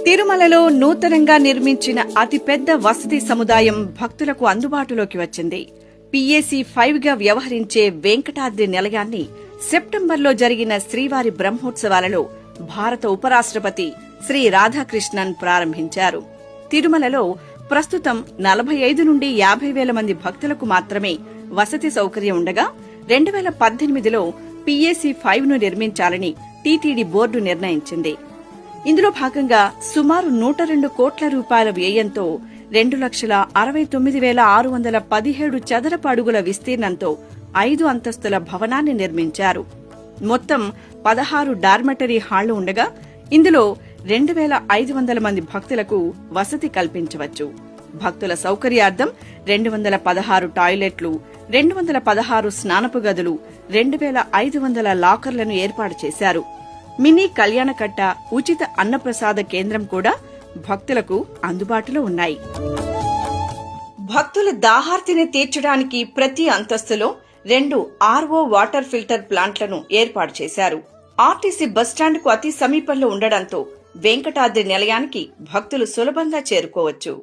తిరుమలలో నూతనంగా నిర్మించిన అతిపెద్ద వసతి సముదాయం భక్తులకు అందుబాటులోకి వచ్చింది. PAC 5గా వ్యవహరించే వెంకటాద్రి నిలయాన్ని సెప్టెంబర్లో జరిగిన శ్రీవారి బ్రహ్మోత్సవాలలో భారత ఉపరాష్ట్రపతి శ్రీ రాధాకృష్ణన్ ప్రారంభించారు. తిరుమలలో ప్రస్తుతం 45 నుండి 50 వేల మంది భక్తులకు మాత్రమే వసతి సౌకర్యం ఉండగా 2018లో PAC 5ను నిర్మించాలని టీటీడీ బోర్డు నిర్ణయించింది. ఇందులో భాగంగా సుమారు 102 కోట్ల రూపాయల వ్యయంతో 2,69,617 చదరపు అడుగుల విస్తీర్ణంతో 5 అంతస్తుల భవనాన్ని నిర్మించారు. మొత్తం 16 డార్మెటరీ హాళ్లు ఉండగా ఇందులో 2,500 మంది భక్తులకు వసతి కల్పించవచ్చు. భక్తుల సౌకర్యార్థం 216 టాయిలెట్లు, 216 స్నానపు గదులు, 2,500 లాకర్లను ఏర్పాటు చేశారు. మినీ కళ్యాణకట్ట, ఉచిత అన్నప్రసాద కేంద్రం కూడా భక్తులకు అందుబాటులో ఉన్నాయి. భక్తుల దాహార్తిని తీర్చడానికి ప్రతి అంతస్తులో 2 RO వాటర్ ఫిల్టర్ ప్లాంట్లను ఏర్పాటు చేశారు. ఆర్టీసీ బస్టాండ్కు అతి సమీపంలో ఉండడంతో వెంకటాద్రి నిలయానికి భక్తులు సులభంగా చేరుకోవచ్చు.